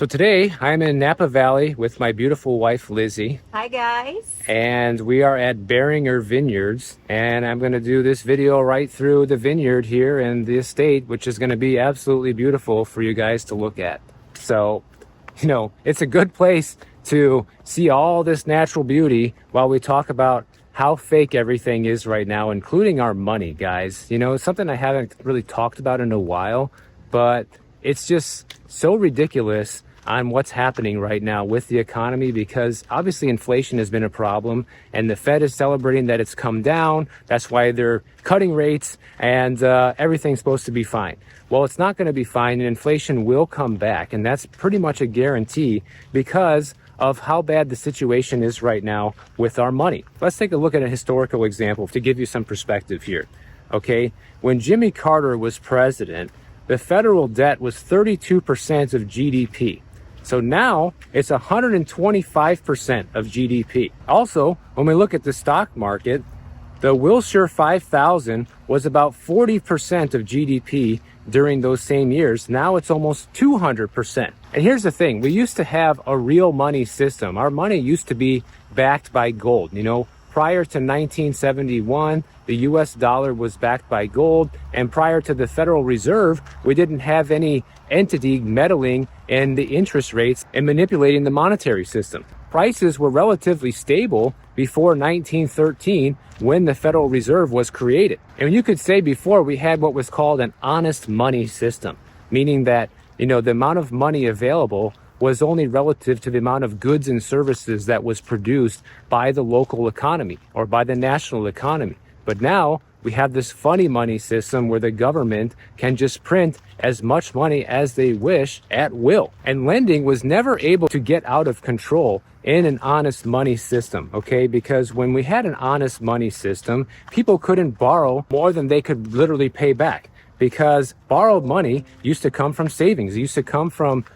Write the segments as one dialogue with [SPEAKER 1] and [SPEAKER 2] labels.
[SPEAKER 1] So today I'm in Napa Valley with my beautiful wife, Lizzie.
[SPEAKER 2] Hi guys.
[SPEAKER 1] And we are at Beringer Vineyards. And I'm going to do this video right through the vineyard here in the estate, which is going to be absolutely beautiful for you guys to look at. So, it's a good place to see all this natural beauty while we talk about how fake everything is right now, including our money, guys. It's something I haven't really talked about in a while, but it's just so ridiculous on what's happening right now with the economy, because obviously inflation has been a problem and the Fed is celebrating that it's come down. That's why they're cutting rates and everything's supposed to be fine. Well, it's not going to be fine, and inflation will come back, and that's pretty much a guarantee because of how bad the situation is right now with our money. Let's take a look at a historical example to give you some perspective here. Okay, when Jimmy Carter was president, the federal debt was 32% of GDP. So now it's 125% of GDP. Also, when we look at the stock market, the Wilshire 5000 was about 40% of GDP during those same years. Now it's almost 200%. And here's the thing, we used to have a real money system. Our money used to be backed by gold. Prior to 1971, the US dollar was backed by gold, and prior to the Federal Reserve, we didn't have any entity meddling in the interest rates and manipulating the monetary system. Prices were relatively stable before 1913, when the Federal Reserve was created. And you could say before we had what was called an honest money system, meaning that, the amount of money available was only relative to the amount of goods and services that was produced by the local economy or by the national economy. But now we have this funny money system where the government can just print as much money as they wish at will. And lending was never able to get out of control in an honest money system, okay? Because when we had an honest money system, people couldn't borrow more than they could literally pay back, because borrowed money used to come from savings. It used to come from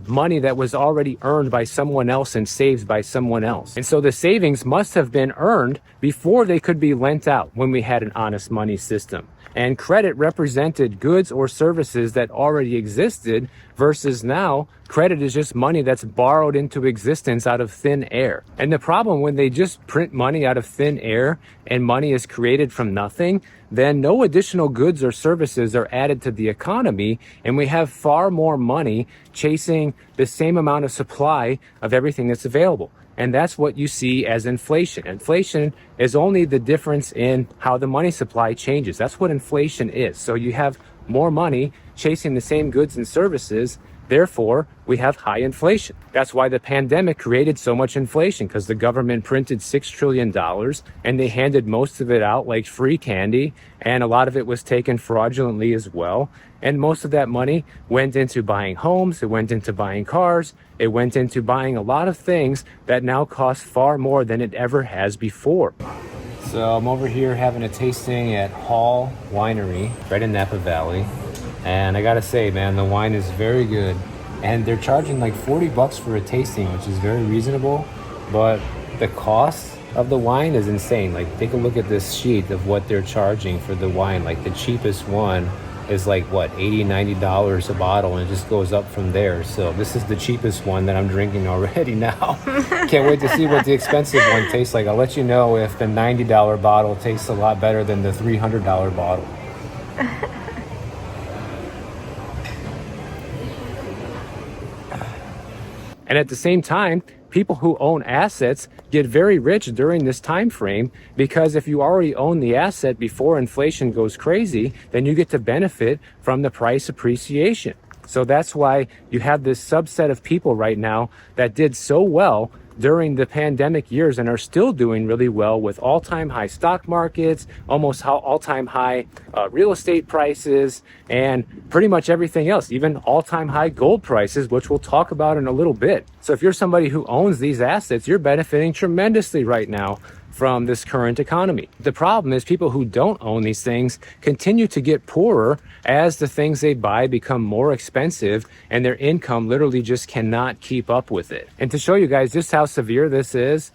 [SPEAKER 1] money that was already earned by someone else and saved by someone else. And so the savings must have been earned before they could be lent out when we had an honest money system. And credit represented goods or services that already existed, versus now credit is just money that's borrowed into existence out of thin air. And the problem when they just print money out of thin air and money is created from nothing, then no additional goods or services are added to the economy, and we have far more money chasing the same amount of supply of everything that's available. And that's what you see as inflation. Inflation is only the difference in how the money supply changes. That's what inflation is. So you have more money chasing the same goods and services. Therefore, we have high inflation. That's why the pandemic created so much inflation, because the government printed $6 trillion and they handed most of it out like free candy. And a lot of it was taken fraudulently as well. And most of that money went into buying homes. It went into buying cars. It went into buying a lot of things that now cost far more than it ever has before. So I'm over here having a tasting at Hall Winery right in Napa Valley. And I gotta say, man, the wine is very good. And they're charging like $40 for a tasting, which is very reasonable. But the cost of the wine is insane. Like, take a look at this sheet of what they're charging for the wine. Like, the cheapest one is like, what, $80, $90 a bottle, and it just goes up from there. So this is the cheapest one that I'm drinking already now. Can't wait to see what the expensive one tastes like. I'll let you know if the $90 bottle tastes a lot better than the $300 bottle. And at the same time, people who own assets get very rich during this time frame, because if you already own the asset before inflation goes crazy, then you get to benefit from the price appreciation. So that's why you have this subset of people right now that did so well during the pandemic years and are still doing really well with all-time high stock markets, almost all-time high real estate prices, and pretty much everything else, even all-time high gold prices, which we'll talk about in a little bit. So if you're somebody who owns these assets, you're benefiting tremendously right now from this current economy. The problem is people who don't own these things continue to get poorer as the things they buy become more expensive and their income literally just cannot keep up with it. And to show you guys just how severe this is,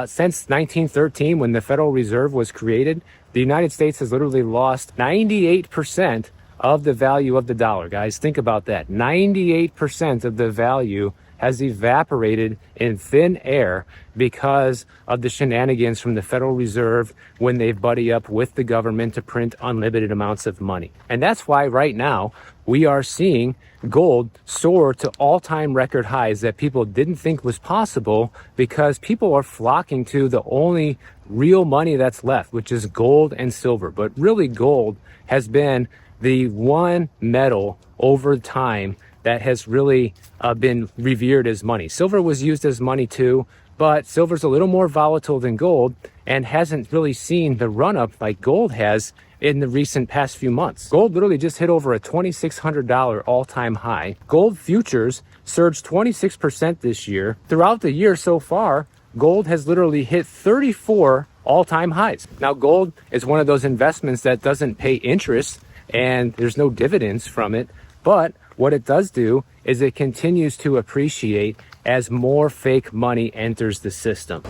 [SPEAKER 1] since 1913, when the Federal Reserve was created, the United States has literally lost 98% of the value of the dollar, guys. Think about that. 98% of the value has evaporated in thin air because of the shenanigans from the Federal Reserve when they buddy up with the government to print unlimited amounts of money. And that's why right now we are seeing gold soar to all-time record highs that people didn't think was possible, because people are flocking to the only real money that's left, which is gold and silver. But really, gold has been the one metal over time that has really been revered as money. Silver was used as money too, but silver's a little more volatile than gold and hasn't really seen the run-up like gold has in the recent past few months. Gold literally just hit over a $2,600 all-time high. Gold futures surged 26% this year. Throughout the year so far, gold has literally hit 34 all-time highs. Now, gold is one of those investments that doesn't pay interest and there's no dividends from it, but what it does do is it continues to appreciate as more fake money enters the system.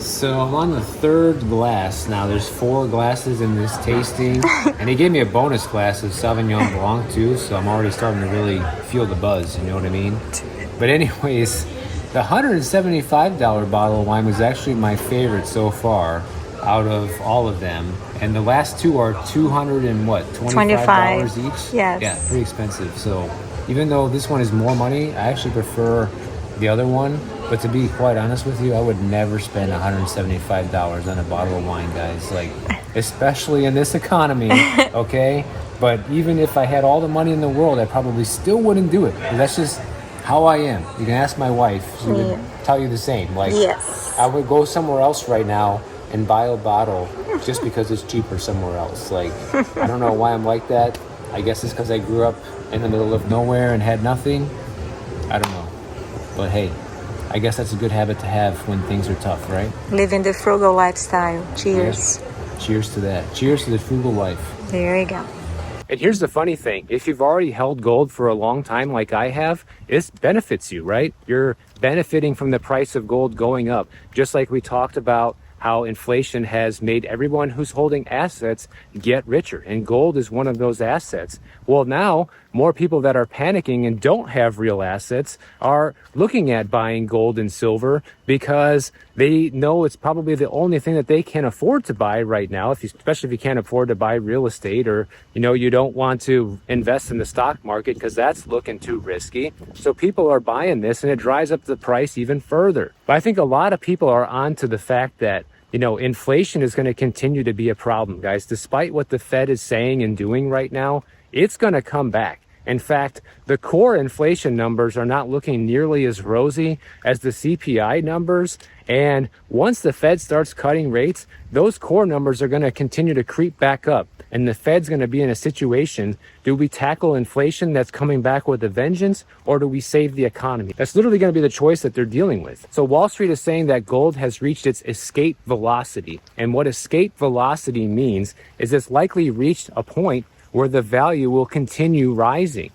[SPEAKER 1] So I'm on the third glass now. There's 4 glasses in this tasting, and he gave me a bonus glass of Sauvignon Blanc too, so I'm already starting to really feel the buzz, you know what I mean? But anyways, the $175 bottle of wine was actually my favorite so far out of all of them, and the last 2 are $25 each.
[SPEAKER 2] Yes.
[SPEAKER 1] Yeah, pretty expensive. So even though this one is more money, I actually prefer the other one. But to be quite honest with you, I would never spend $175 on a bottle of wine, guys. Like, especially in this economy, okay? But even if I had all the money in the world, I probably still wouldn't do it. That's just how I am. You can ask my wife; she would tell you the same. Like,
[SPEAKER 2] yes.
[SPEAKER 1] I would go somewhere else right now and buy a bottle just because it's cheaper somewhere else. Like, I don't know why I'm like that. I guess it's because I grew up in the middle of nowhere and had nothing. I don't know. But hey, I guess that's a good habit to have when things are tough, right?
[SPEAKER 2] Living the frugal lifestyle. Cheers.
[SPEAKER 1] Yeah. Cheers to that. Cheers to the frugal life.
[SPEAKER 2] There you go.
[SPEAKER 1] And here's the funny thing. If you've already held gold for a long time like I have, it benefits you, right? You're benefiting from the price of gold going up. Just like we talked about how inflation has made everyone who's holding assets get richer, and gold is one of those assets. Well, now more people that are panicking and don't have real assets are looking at buying gold and silver because they know it's probably the only thing that they can afford to buy right now, especially if you can't afford to buy real estate, or you don't want to invest in the stock market because that's looking too risky. So people are buying this, and it drives up the price even further. But I think a lot of people are onto the fact that inflation is going to continue to be a problem, guys. Despite what the Fed is saying and doing right now, it's going to come back. In fact, the core inflation numbers are not looking nearly as rosy as the CPI numbers. And once the Fed starts cutting rates, those core numbers are going to continue to creep back up. And the Fed's going to be in a situation, do we tackle inflation that's coming back with a vengeance, or do we save the economy? That's literally going to be the choice that they're dealing with. So Wall Street is saying that gold has reached its escape velocity. And what escape velocity means is it's likely reached a point where the value will continue rising.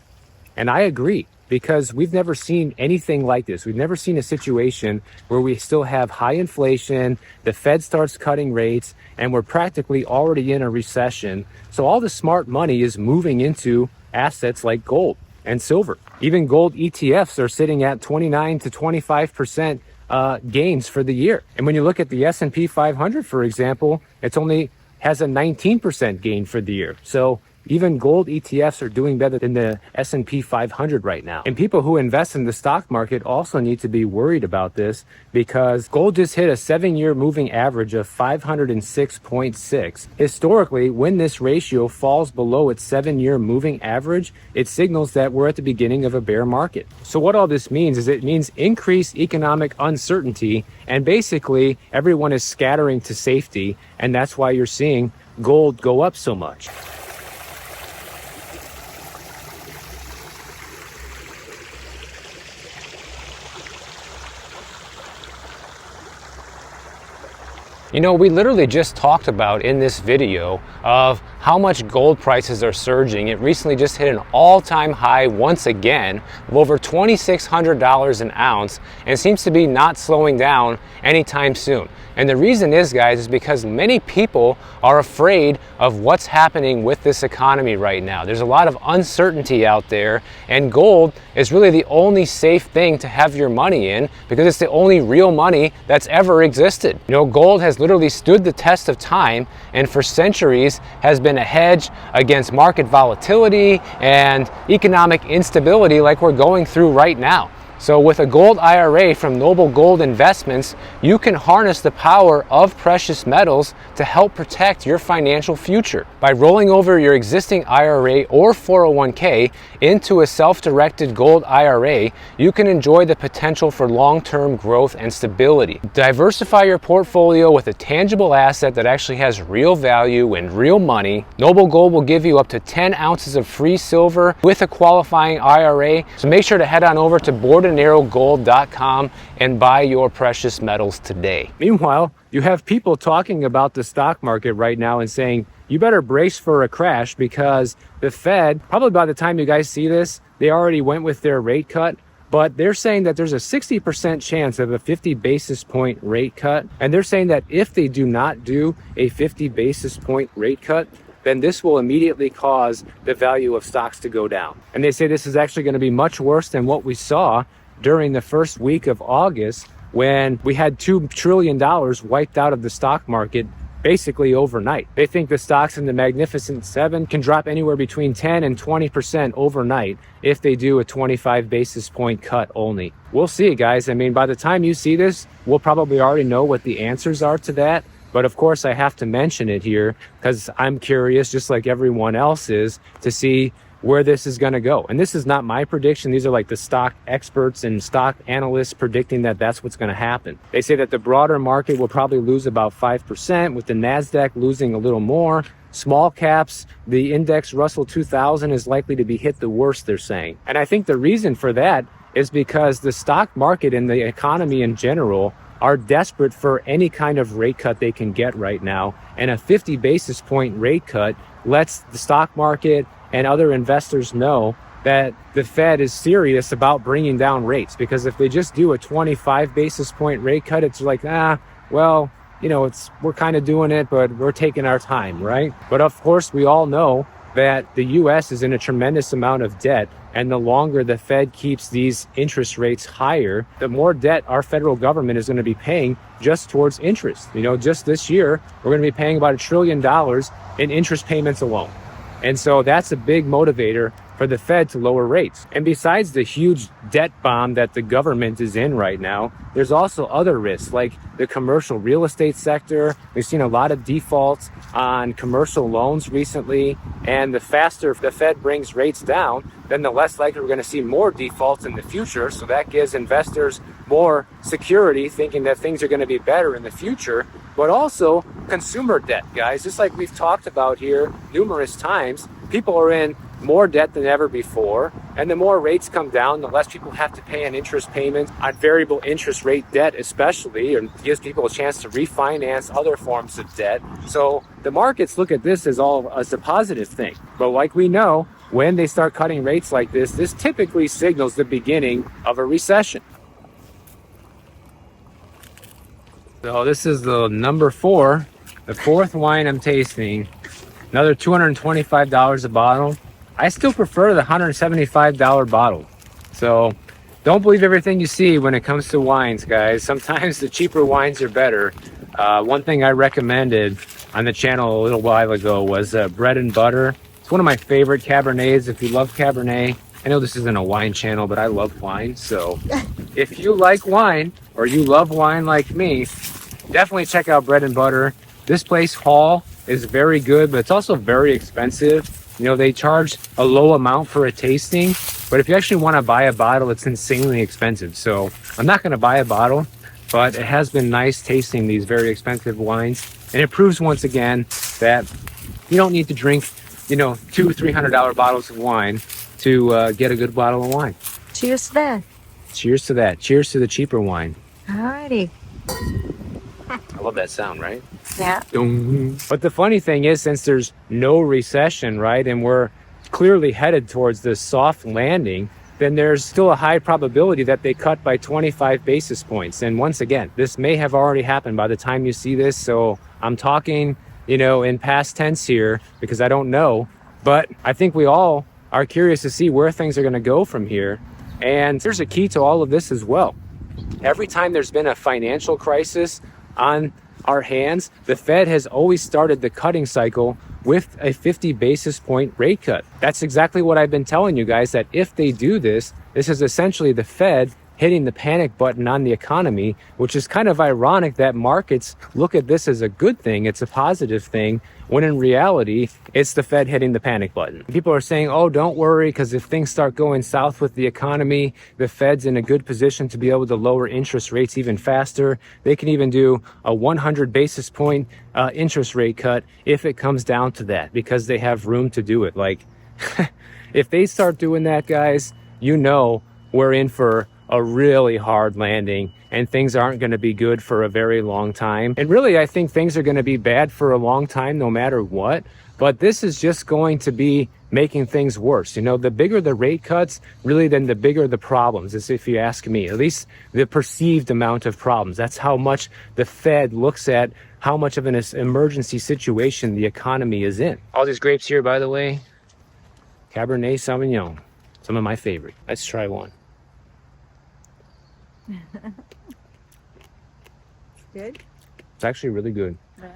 [SPEAKER 1] And I agree, because we've never seen anything like this. We've never seen a situation where we still have high inflation, the Fed starts cutting rates, and we're practically already in a recession. So all the smart money is moving into assets like gold and silver. Even gold ETFs are sitting at 29 to 25% gains for the year. And when you look at the S&P 500, for example, it's only has a 19% gain for the year. So even gold ETFs are doing better than the S&P 500 right now. And people who invest in the stock market also need to be worried about this, because gold just hit a 7-year moving average of 506.6. Historically, when this ratio falls below its 7-year moving average, it signals that we're at the beginning of a bear market. So what all this means is it means increased economic uncertainty, and basically everyone is scattering to safety, and that's why you're seeing gold go up so much. We literally just talked about in this video of how much gold prices are surging. It recently just hit an all-time high once again of over $2,600 an ounce and seems to be not slowing down anytime soon. And the reason is, guys, is because many people are afraid of what's happening with this economy right now. There's a lot of uncertainty out there, and gold is really the only safe thing to have your money in because it's the only real money that's ever existed. You know, gold has literally stood the test of time and for centuries has been a hedge against market volatility and economic instability like we're going through right now. So with a gold IRA from Noble Gold Investments, you can harness the power of precious metals to help protect your financial future. By rolling over your existing IRA or 401k into a self-directed gold IRA, you can enjoy the potential for long-term growth and stability. Diversify your portfolio with a tangible asset that actually has real value and real money. Noble Gold will give you up to 10 ounces of free silver with a qualifying IRA, so make sure to head on over to BoardandArrowGold.com and buy your precious metals today. Meanwhile, you have people talking about the stock market right now and saying, you better brace for a crash because the Fed, probably by the time you guys see this, they already went with their rate cut. But they're saying that there's a 60% chance of a 50 basis point rate cut. And they're saying that if they do not do a 50 basis point rate cut, then this will immediately cause the value of stocks to go down. And they say this is actually going to be much worse than what we saw during the first week of August when we had $2 trillion wiped out of the stock market basically overnight. They think the stocks in the Magnificent Seven can drop anywhere between 10 and 20% overnight if they do a 25 basis point cut only. We'll see, guys. I mean, by the time you see this, we'll probably already know what the answers are to that. But of course, I have to mention it here because I'm curious, just like everyone else is, to see where this is going to go. And this is not my prediction. These are like the stock experts and stock analysts predicting that that's what's going to happen. They say that the broader market will probably lose about 5%, with the NASDAQ losing a little more. Small caps, the index Russell 2000 is likely to be hit the worst, they're saying. And I think the reason for that is because the stock market and the economy in general are desperate for any kind of rate cut they can get right now. And a 50 basis point rate cut lets the stock market and other investors know that the Fed is serious about bringing down rates. Because if they just do a 25 basis point rate cut, it's like, well, you know, we're kind of doing it, but we're taking our time, right? But of course, we all know that the US is in a tremendous amount of debt. And the longer the Fed keeps these interest rates higher, the more debt our federal government is going to be paying just towards interest. You know, just this year, we're going to be paying about $1 trillion in interest payments alone. And so that's a big motivator for the Fed to lower rates. And besides the huge debt bomb that the government is in right now, there's also other risks like the commercial real estate sector. We've seen a lot of defaults on commercial loans recently. And the faster the Fed brings rates down, then the less likely we're going to see more defaults in the future. So that gives investors more security, thinking that things are going to be better in the future. But also consumer debt, guys. Just like we've talked about here numerous times, people are in more debt than ever before. And the more rates come down, the less people have to pay on interest payments, on variable interest rate debt especially, and gives people a chance to refinance other forms of debt. So the markets look at this as a positive thing. But like we know, when they start cutting rates like this typically signals the beginning of a recession. So this is the number 4, the 4th wine I'm tasting. Another $225 a bottle. I still prefer the $175 bottle. So don't believe everything you see when it comes to wines, guys. Sometimes the cheaper wines are better. One thing I recommended on the channel a little while ago was Bread and Butter. It's one of my favorite Cabernets. If you love Cabernet, I know this isn't a wine channel, but I love wine. So if you like wine or you love wine like me, definitely check out Bread and Butter. This place, Hall, is very good, but it's also very expensive. You know, they charge a low amount for a tasting, but if you actually want to buy a bottle, it's insanely expensive. So I'm not going to buy a bottle, but it has been nice tasting these very expensive wines. And it proves once again that you don't need to drink, you know, $200-300 bottles of wine to get a good bottle of wine.
[SPEAKER 2] Cheers to that.
[SPEAKER 1] Cheers to that. Cheers to the cheaper wine.
[SPEAKER 2] Alrighty.
[SPEAKER 1] I love that sound, right?
[SPEAKER 2] Yeah.
[SPEAKER 1] But the funny thing is, since there's no recession, right, and we're clearly headed towards this soft landing, then there's still a high probability that they cut by 25 basis points. And once again, this may have already happened by the time you see this. So I'm talking, in past tense here because I don't know. But I think we all are curious to see where things are going to go from here. And there's a key to all of this as well. Every time there's been a financial crisis on our hands, the Fed has always started the cutting cycle with a 50 basis point rate cut. That's exactly what I've been telling you guys, that if they do this, this is essentially the Fed hitting the panic button on the economy, which is kind of ironic that markets look at this as a good thing. It's a positive thing, when in reality, it's the Fed hitting the panic button. People are saying, oh, don't worry, because if things start going south with the economy, the Fed's in a good position to be able to lower interest rates even faster. They can even do a 100 basis point interest rate cut if it comes down to that, because they have room to do it. Like, if they start doing that, guys, we're in for a really hard landing, and things aren't going to be good for a very long time. And really, I think things are going to be bad for a long time no matter what. But this is just going to be making things worse. The bigger the rate cuts, really, then the bigger the problems, as if you ask me, at least the perceived amount of problems. That's how much the Fed looks at how much of an emergency situation the economy is in. All these grapes here, by the way, Cabernet Sauvignon, some of my favorite. Let's try one.
[SPEAKER 2] Good.
[SPEAKER 1] It's actually really good.
[SPEAKER 2] Wow,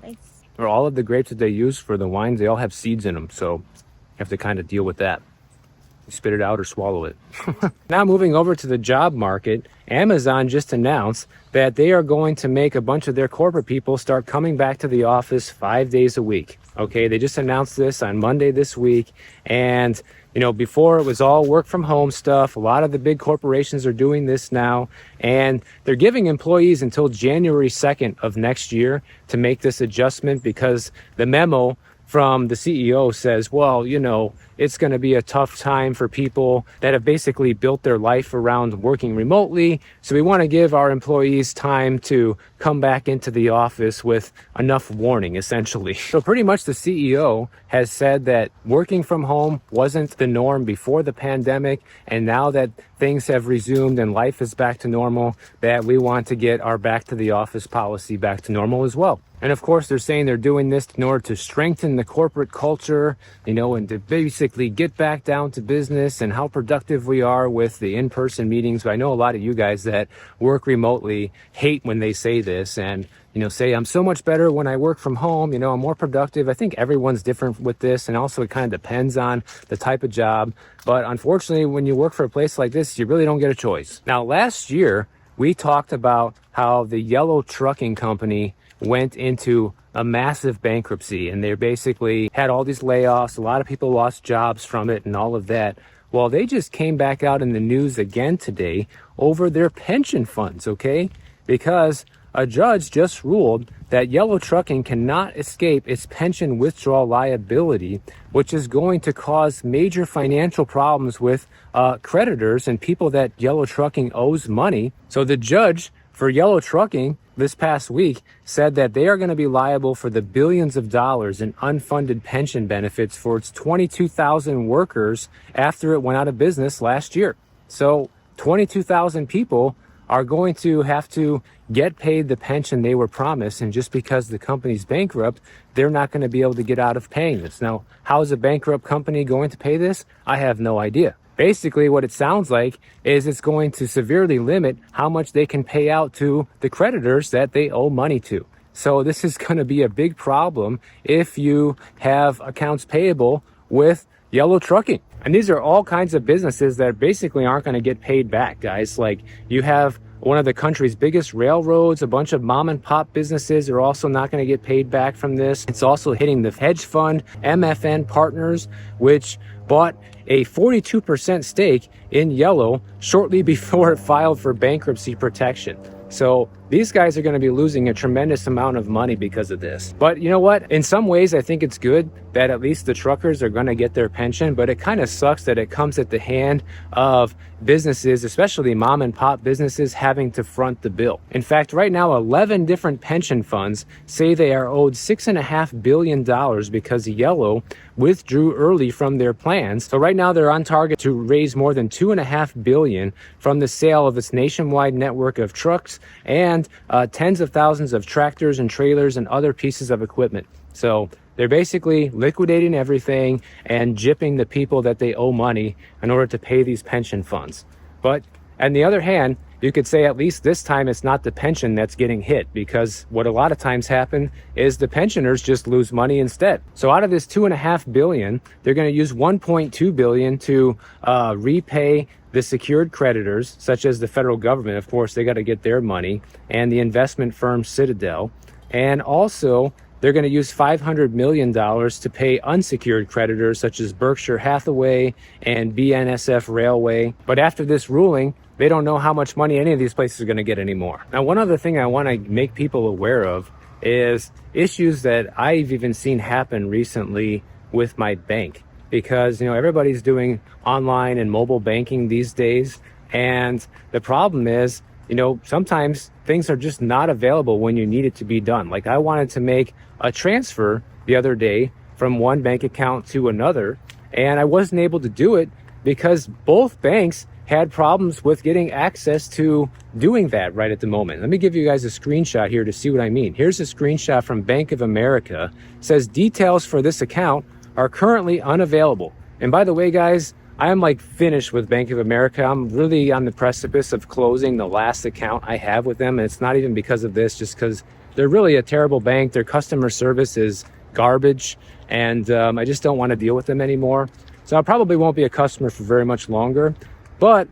[SPEAKER 2] nice.
[SPEAKER 1] Or all of the grapes that they use for the wines, they all have seeds in them, so you have to kind of deal with that. You spit it out or swallow it. Now moving over to the job market, Amazon just announced that they are going to make a bunch of their corporate people start coming back to the office 5 days a week. Okay, they just announced this on Monday this week, and before it was all work from home stuff. A lot of the big corporations are doing this now, and they're giving employees until January 2nd of next year to make this adjustment, because the memo from the CEO says, well, it's going to be a tough time for people that have basically built their life around working remotely. So we want to give our employees time to come back into the office with enough warning, essentially. So pretty much the CEO has said that working from home wasn't the norm before the pandemic. And now that things have resumed and life is back to normal, that we want to get our back to the office policy back to normal as well. And of course, they're saying they're doing this in order to strengthen the corporate culture, and to basically get back down to business and how productive we are with the in-person meetings. I know a lot of you guys that work remotely hate when they say this and, say I'm so much better when I work from home, I'm more productive. I think everyone's different with this, and also it kind of depends on the type of job. But unfortunately, when you work for a place like this, you really don't get a choice. Now, last year, we talked about how the Yellow Trucking Company went into a massive bankruptcy, and they basically had all these layoffs. A lot of people lost jobs from it and all of that. Well, they just came back out in the news again today over their pension funds, okay? Because a judge just ruled that Yellow Trucking cannot escape its pension withdrawal liability, which is going to cause major financial problems with creditors and people that Yellow Trucking owes money. So the judge for Yellow Trucking this past week said that they are going to be liable for the billions of dollars in unfunded pension benefits for its 22,000 workers after it went out of business last year. So 22,000 people are going to have to get paid the pension they were promised, and just because the company's bankrupt, they're not going to be able to get out of paying this. Now, how is a bankrupt company going to pay this? I have no idea. Basically, what it sounds like is it's going to severely limit how much they can pay out to the creditors that they owe money to. So this is going to be a big problem if you have accounts payable with Yellow Trucking. And these are all kinds of businesses that basically aren't going to get paid back, guys. Like, you have one of the country's biggest railroads, a bunch of mom and pop businesses are also not going to get paid back from this. It's also hitting the hedge fund MFN Partners, which bought a 42% stake in Yellow shortly before it filed for bankruptcy protection. So these guys are going to be losing a tremendous amount of money because of this. But you know what? In some ways, I think it's good that at least the truckers are going to get their pension, but it kind of sucks that it comes at the hand of businesses, especially mom and pop businesses, having to front the bill. In fact, right now, 11 different pension funds say they are owed $6.5 billion because Yellow withdrew early from their plans. So right now they're on target to raise more than $2.5 billion from the sale of its nationwide network of trucks and tens of thousands of tractors and trailers and other pieces of equipment. So they're basically liquidating everything and gypping the people that they owe money in order to pay these pension funds. But on the other hand, you could say at least this time it's not the pension that's getting hit, because what a lot of times happen is the pensioners just lose money instead. So out of this $2.5 billion, they're going to use $1.2 billion to repay the secured creditors, such as the federal government. Of course, they got to get their money, and the investment firm Citadel. And also, they're going to use $500 million to pay unsecured creditors such as Berkshire Hathaway and BNSF Railway. But after this ruling, they don't know how much money any of these places are going to get anymore. Now, one other thing I want to make people aware of is issues that I've even seen happen recently with my bank. Because, you know, everybody's doing online and mobile banking these days. And the problem is, you know, sometimes things are just not available when you need it to be done. Like I wanted to make a transfer the other day from one bank account to another, and I wasn't able to do it because both banks had problems with getting access to doing that right at the moment. Let me give you guys a screenshot here to see what I mean. Here's a screenshot from Bank of America. It says details for this account are currently unavailable. And by the way, guys, I am like finished with Bank of America. I'm really on the precipice of closing the last account I have with them. And it's not even because of this, just because they're really a terrible bank. Their customer service is garbage. And I just don't want to deal with them anymore. So I probably won't be a customer for very much longer. But,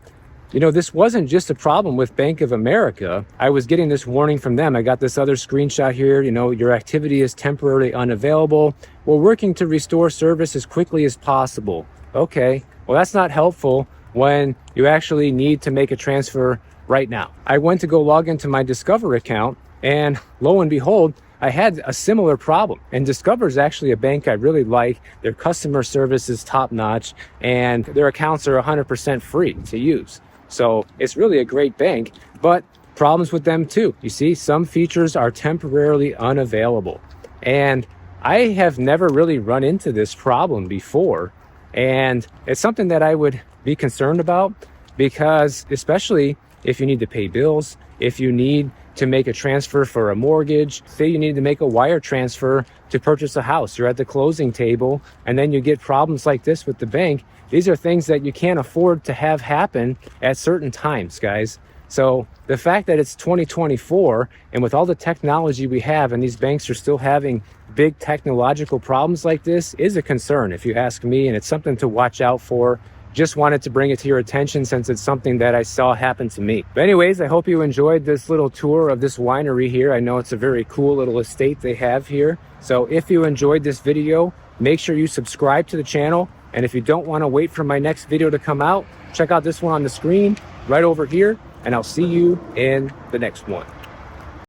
[SPEAKER 1] you know, this wasn't just a problem with Bank of America. I was getting this warning from them. I got this other screenshot here. You know, your activity is temporarily unavailable. We're working to restore service as quickly as possible. Okay, well, that's not helpful when you actually need to make a transfer right now. I went to go log into my Discover account, and lo and behold, I had a similar problem. And Discover is actually a bank I really like. Their customer service is top notch, and their accounts are 100% free to use. So it's really a great bank, but problems with them too. You see, some features are temporarily unavailable. And I have never really run into this problem before. And it's something that I would be concerned about, because especially if you need to pay bills, if you need to make a transfer for a mortgage, say you need to make a wire transfer to purchase a house, you're at the closing table, and then you get problems like this with the bank. These are things that you can't afford to have happen at certain times, guys. So the fact that it's 2024, and with all the technology we have, and these banks are still having big technological problems like this, is a concern, if you ask me, and it's something to watch out for. Just wanted to bring it to your attention since it's something that I saw happen to me. But anyways, I hope you enjoyed this little tour of this winery here. I know it's a very cool little estate they have here. So if you enjoyed this video, make sure you subscribe to the channel. And if you don't want to wait for my next video to come out, check out this one on the screen right over here, and I'll see you in the next one.